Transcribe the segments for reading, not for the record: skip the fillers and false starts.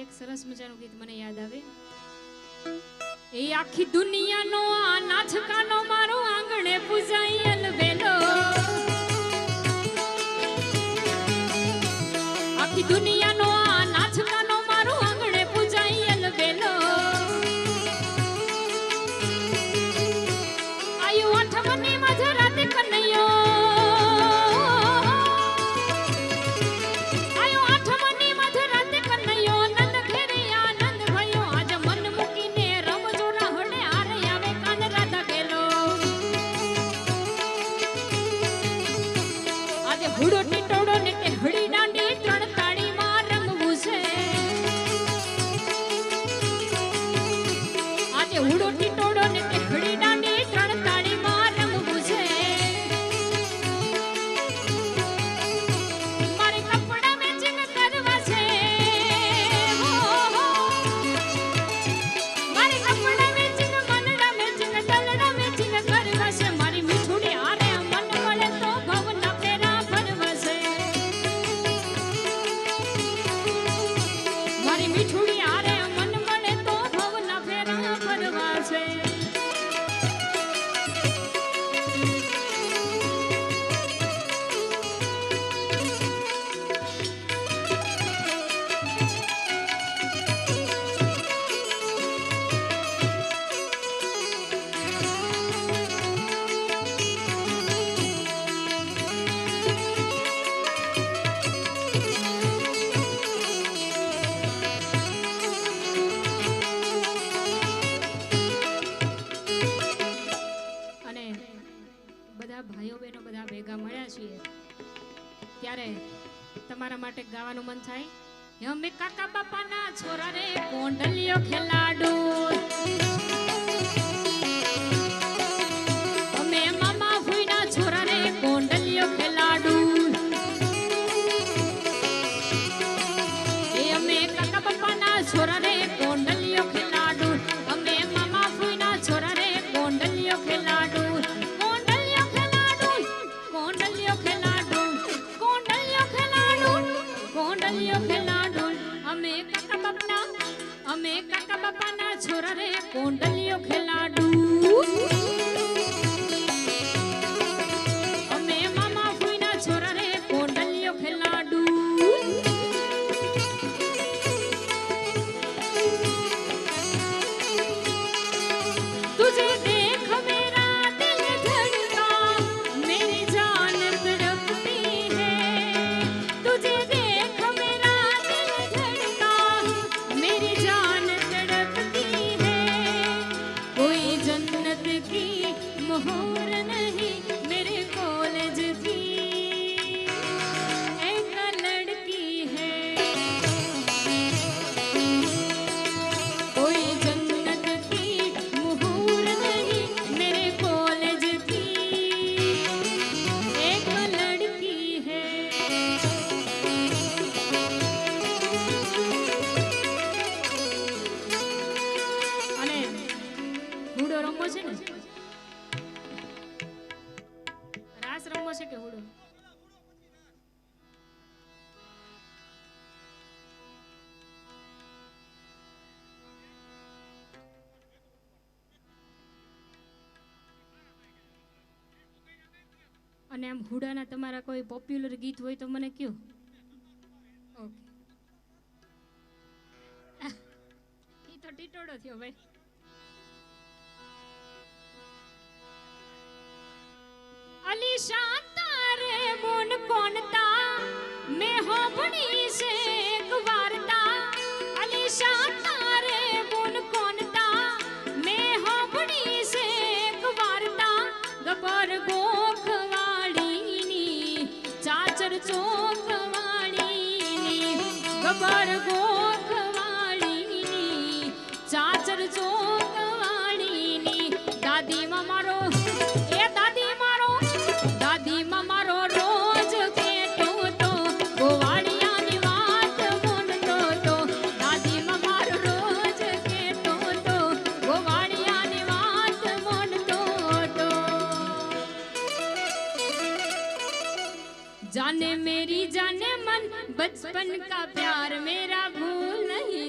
એક સરસ મજાનું ગીત મને યાદ આવે. એ આખી દુનિયાનો આ નાચકાનો મારો આંગણે પૂજાઈ અલબેલો. આખી દુનિયાનો આ નાચકાનો મારો આંગણે પૂજાઈ અલબેલો. આયુ આઠમની મધરાતે કનૈયો. હુડો ટીટોડો ને તે હળી દાંડી ત્રણ તાળીમાં રમવું છે. આજે હુડો ટીટોડો ને તે હળી દાંડી ત્રણ તાળીમાં રમવું છે. મારે કપડા મેચિંગ કરવા છે. મારે કપડા મેચિંગ મનડા મેચિંગ દલડા મેચિંગ કરવા છે. મારી મીઠુડી આરે મન મળે તો ભવના ફેરા ફરવા છે. મારી મીઠુડી આરે મન મળે તો ભવના ફેરા ફરવા છે. અને બધા ભાઈઓ બહેનો બધા ભેગા મળ્યા છીએ ત્યારે તમારા માટે ગાવાનું મન થાય. અમે કાકા બાપાના છોરા રે કોંડલિયો ખેલાડો. અમે મામા ફૂઈના છોરા રે કોંડલિયો ખેલાડો. એ અમે કાકા બાપાના છોરા રે કોંડલિયો ખેલાડો. અમે મામા ફૂઈના છોરા રે કોંડલિયો ખેલાડો. કોંડલિયો ખેલાડો. કોંડલિયો ખેલાડો. કોંડલિયો ખેલાડો. કોંડલિયો ખેલાડો. અમે કાકા બાપાના છોરા રે કોંડલિયો ખેલાડો. અમે મામા ફૂઈના છોરા રે કોંડલિયો ખેલાડો. तुझे देख मेरा दिल धड़का मेरी जान तड़पती है. तुझे देख मेरा दिल धड़का मेरी जान तड़पती है. कोई जन्नत की मोहर नहीं मेरे कॉलेज की एक लड़की है. कोई जन्नत की मोहर नहीं मेरे कॉलेज की एक लड़की है. અને હુડો રમવો છે ને, રાસ રમવો છે કે હુડો? અને આમ હુડાના તમારા કોઈ પોપ્યુલર ગીત હોય તો મને કયો. ઓકે, ઈ તો ટીટોડો થયો ભાઈ. અલીશા તારે બોન કોનતા મે હો ભણી છે એક વાર્તા. અલીશા તારે બોન કોનતા મે હો ભણી છે એક વાર્તા. ગબર ગોખવાડીની ચાચર ચોકવાડીની. ગબર ગોખવાડીની ચાચર ચોકવાડીની. દાદીમાં મારો એ દાદીમાં મારો રોજ કેતો તો ગોવાળિયાની વાત બોલતો તો. દાદીમાં મારો રોજ કેતો તો ગોવાળિયાની વાત બોલતો તો. जाने मेरी जाने मन बचपन का प्यार मेरा भूल नहीं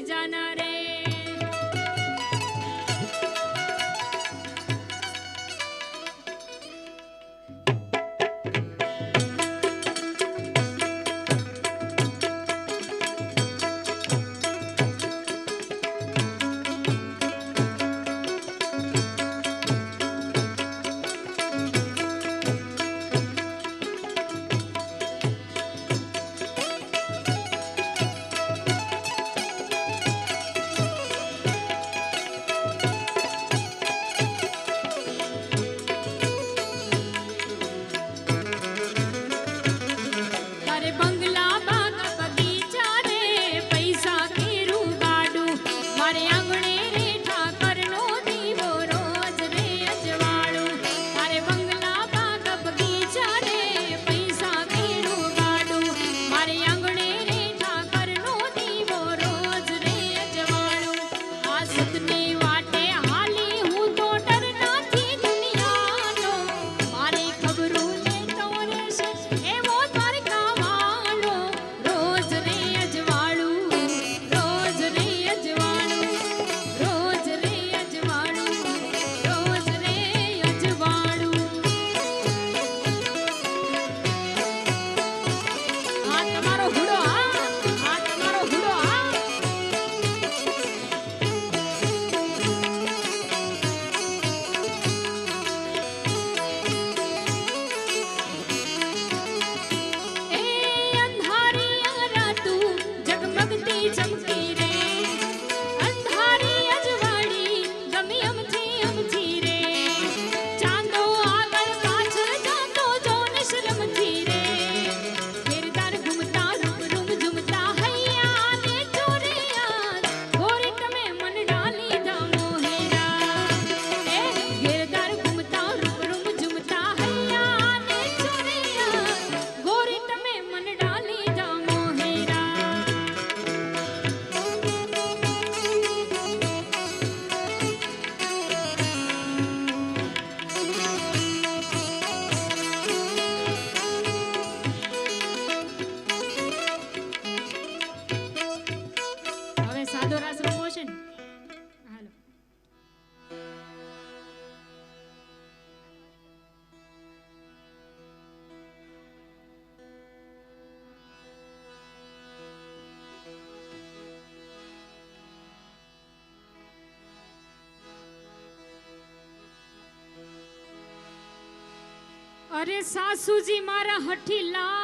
અરે સાસુજી મારા હઠીલા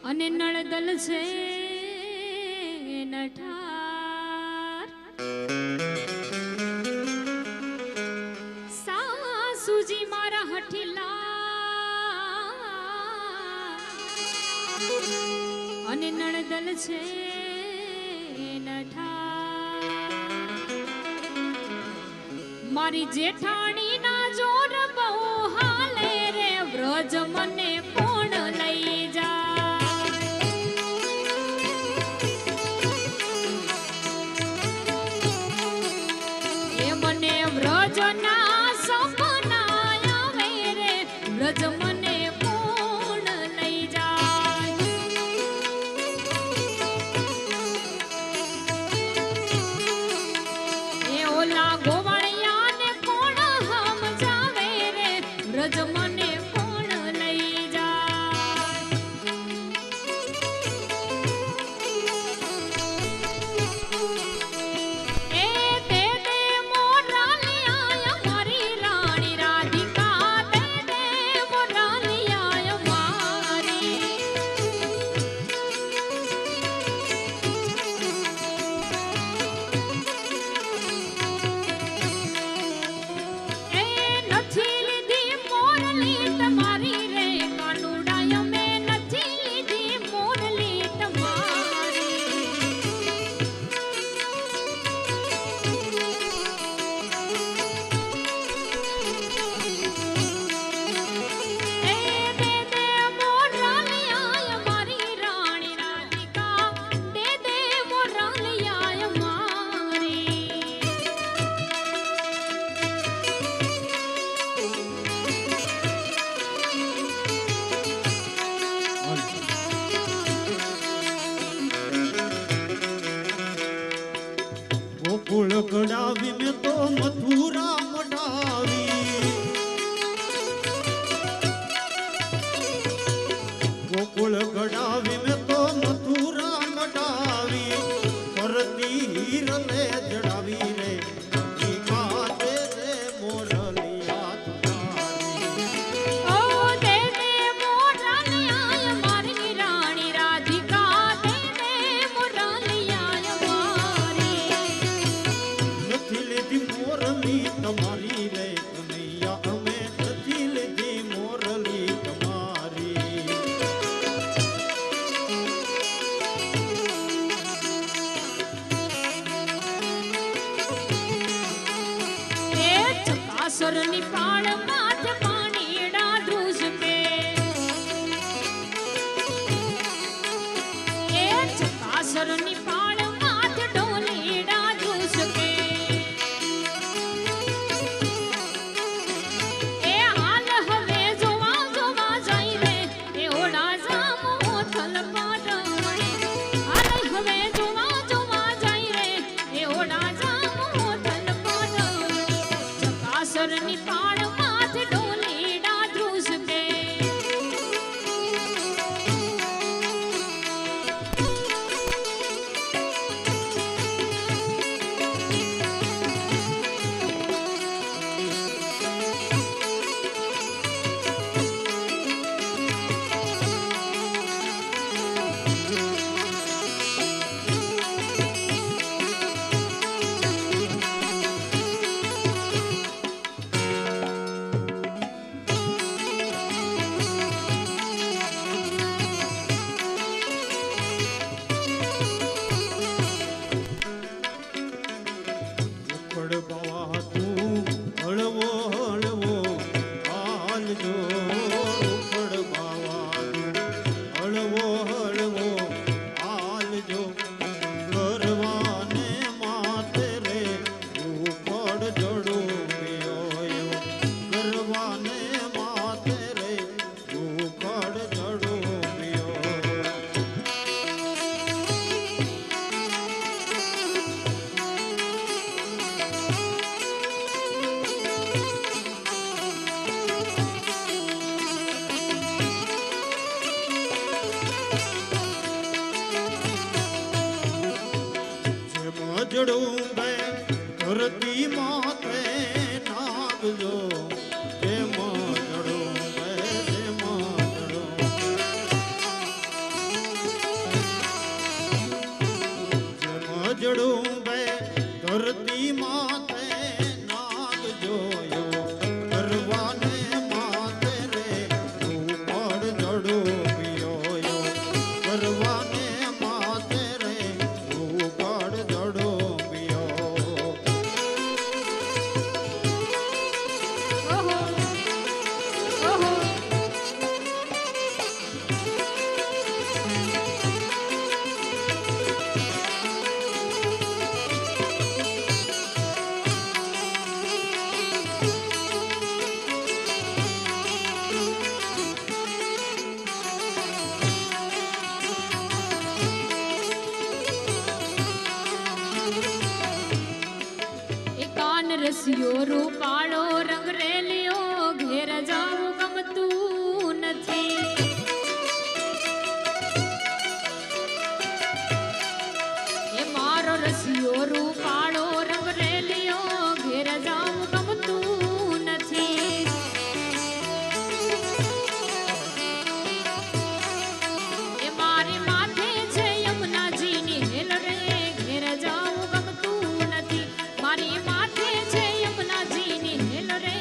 અને નળદલ છે નઠાર સાસુજી મારા હઠીલા અને નળદલ છે મારી જેઠાણી ના જોર બહુ હાલે રે વ્રજ મને કોણ લઈ જાય એ મને વ્રજ ના સપના આવે રે વ્રજ મને કોણ લઈ જાય એ ઓલા ગોવાળ વ્રજ મને કોણ લઈ જાય એ દે દે મોરાલિયા મારી રાણી રાધિકા દે દે મોરાલિયા મારી એ નથી તમારી રે કાનુડાય મેં નથી લીધી મોરલી તમારી એ દે દે મોરલિયા મારી રાણી રાધિકા દે દે મોરલિયા મારી ગોકુળ ગડાવી મેં તો મથુરા મડાવી ગોકુળ ગડાવી મેં તો મથુરા મડાવી ફરતી હીરલે જડાવી રે કાતે રે મોરલિયા તુમારી ઓ દે દે મોરલિયા મારી રાણી રાધિકા દે દે મોરલિયા મારી નથી લીધી મોરલી તમારી રે કનૈયા અમે નથી લીધી મોરલી તમારી એ ચકાસરની પાળ માથે પાણીડા ધ્રુસકે એ ચકાસરની પાળ માથે ઢોલીડા ધ્રુસકે એ હાલ હવે જોવા જોવા જાય રે એ ઓડા જામો થલ પાડમણી હાલ હવે જોવા જોવા જાય રે એ ઓડા જામો થલ પાડમણી ચકાસરની પાળ માથે ઢોલીડા ધ્રુસકે જડું બે ઘર ધરતી માથે નાગજો જેમાં જડું બે જેમાં જડું બે ધરતી માથે નાગ જોયો કરવાને માથે રે ઉપર જડું પિયોયો કરવાને માથે રે ઉપર જડું પિયો ઓહો ઓહો એકાન રસિયો રૂપાળો રંગ રેલિયો ઘેર જાવું ગમતું નથી એ મારો રસિયો રૂપાળો રંગ રેલિયો ઘેર જાવું ગમતું નથી એ મારી માથે છે યમુનાજીની હેલ રે ઘેર જાવું ગમતું નથી મારી માથે છે યમુનાજીની હેલ રે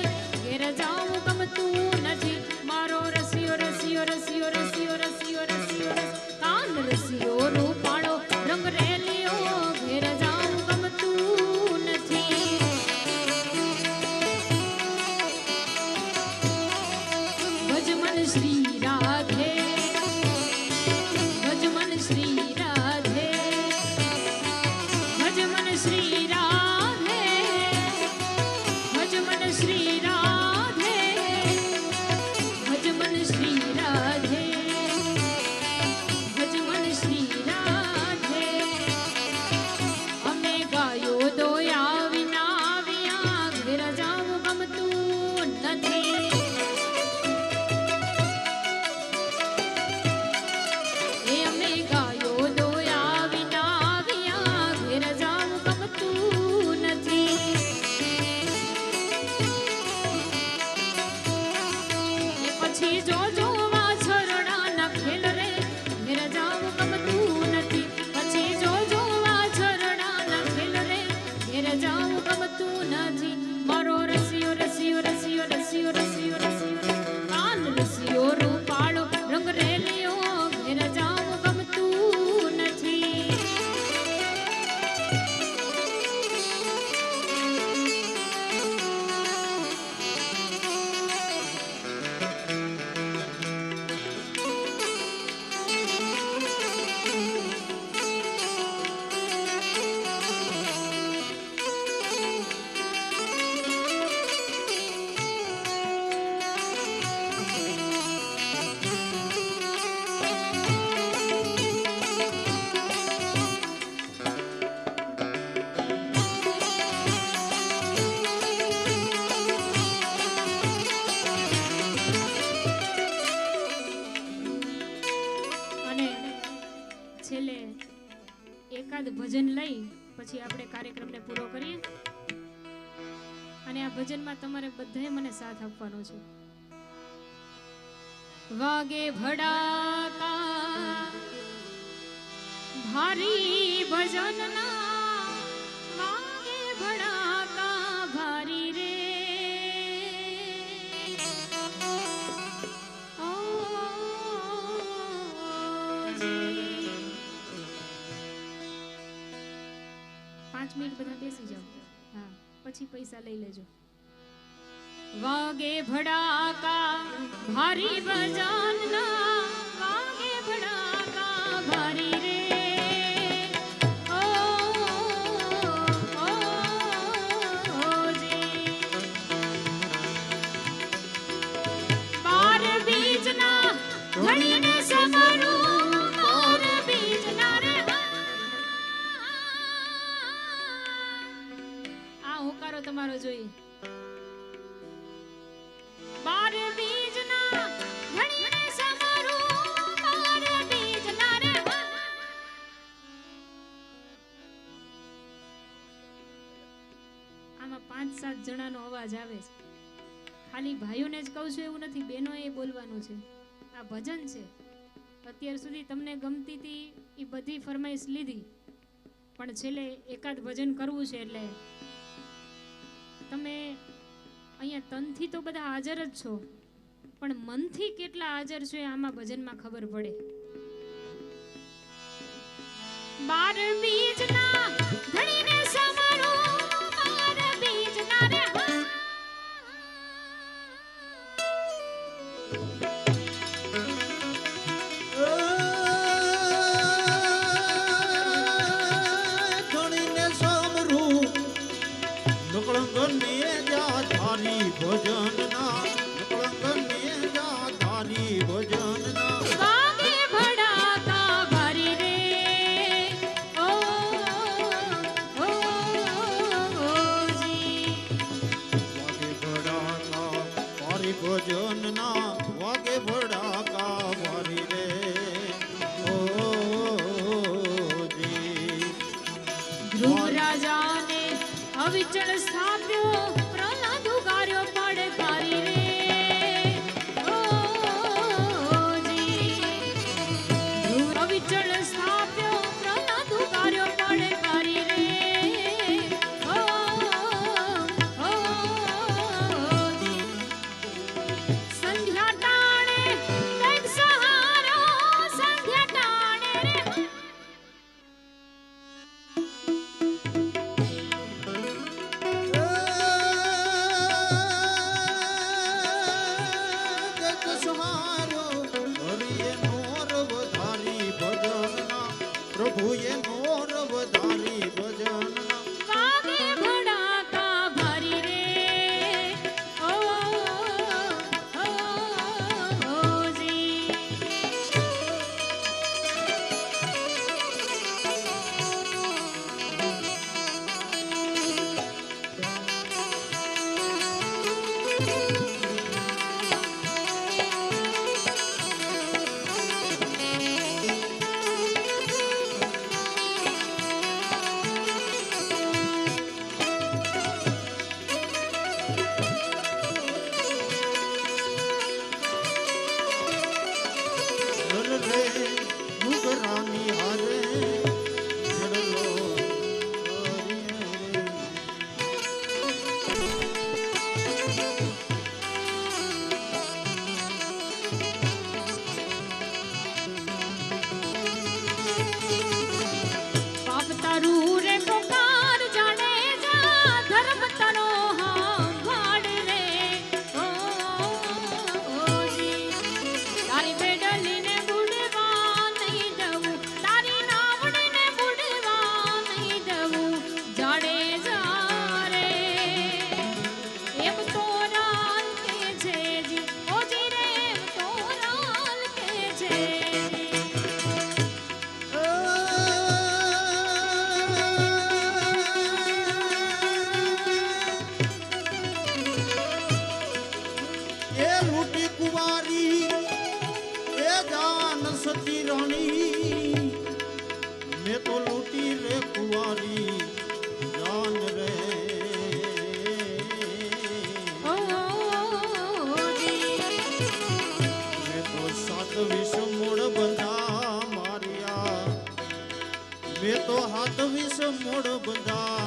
ઘેર જાવું ગમતું નથી મારો રસિયો રસિયો રસિયો રસિયો રસિયો રસિયો કાન રસિયો રૂપાળો રંગ રેલિયો ઘેર જાવું ગમતું નથી ભજમન શ્રી રાધે ભજમન શ્રી રાધે ભજમન શ્રી રાધે ભજમન શ્રી રાધે ભજમન શ્રી રાધે ભજમન શ્રી રાધે અમે ગાયો દોયા વિના આવ્યા ઘેર જાવું ગમતું નથી એ અમે ગાયો દોયા વિના આવ્યા ઘેર જાવું ગમતું નથી એ પછી જોજો વાછરડાના ખેલ રે ઘેર જાવું ગમતું નથી પછી જોજો વાછરડાના ખેલ રે ઘેર જાવું ગમતું નથી મારો રસિયો રસિયો રસિયો રસિયો રસિયો રસિયો કાન રસિયો રૂપાળો રંગ રેલિયો ઘેર જાવું ગમતું નથી અને છેલ્લે એકાદ ભજન લઈ પછી આપણે કાર્યક્રમને પૂરો કરીએ અને આ ભજનમાં તમારે બધાએ મને સાથ આપવાનો છે વાગે ભડાકા ભારી ભજનના વાગે ભડાકા ભારી રે ઓ જી 5 મિનિટ બધા બેસી જાઓ હા પછી પૈસા લઈ લેજો વાગે ભડાકા ભારી ભજનના વાગે ભડાકા ભારી રે ઓ જી બાર બીજના ઘડીને સમરું બાર બીજના રે આ હોકારો તમારો જોઈએ બાર બીજના ઘડીને સમરું જણાનો અવાજ આવે છે. ખાલી ભાઈઓને જ કહું છું એવું નથી, બહેનોએ બોલવાનું છે. આ ભજન છે. અત્યાર સુધી તમને ગમતી હતી એ બધી ફરમાઈશ લીધી, પણ છેલ્લે એકાદ ભજન કરવું છે. એટલે તમે અહીંયા તનથી તો બધા હાજર જ છો, પણ મનથી કેટલા હાજર છો એ આમાં ભજનમાં ખબર પડે. 12 બીજના ધણીને સમારો, 12 બીજના રે ધણીને સામરું નકળંગને જા ધારી ભજનના, નકળંગને જા ધારી ભજનના. વાગે ભડાકા ભરી રે ઓ જી. વાગે ભડાકા વારી ભજનના, વાગે ભડાકા વારી રે ઓ જી. ધ્રુવ રાજાને અવિચળ સ્થાપ્યો, પ્રહલાદ ઉગાર્યો પડકારી રે ઓ જી. ધ્રુવ અવિચળ સ્થાપ્યો, પ્રહલાદ ઉગાર્યો પડકારી રે ઓ જી. સંધ્યા ટાણે કંઈક સહારો, સંધ્યા ટાણે રે જગ સહારો હરિએ નોર વધારી ભજનના, પ્રભુએ નોર વધારી ભજનના. વાગે ભડાકા ભરી રે ઓ જી. ઘર રે ઘુઘરાની હારે ઘડલો હરિએ રે. પાપ તારું રે પોકાર જાણે જા, ધર્મ તારો હાંભળ રે ઓ જી. તારી બેડલીને બુડવા નહીં દઉં, તારી નાવડીને બુડવા નહીં દઉં, જાણે જા રે. એમ તો રાલ કે છે જી ઓ જી રે, એમ તો રાલ કે છે જી. એ લૂટી કુંવારી એ જાન સતી રાણી, મેં તો લૂટી રે કુંવારી જાન રે. ઓ જી. મેં તો 7 વિષ મૂળ બંધા માર્યા, મેં તો 7 વિષ મૂળ બંધા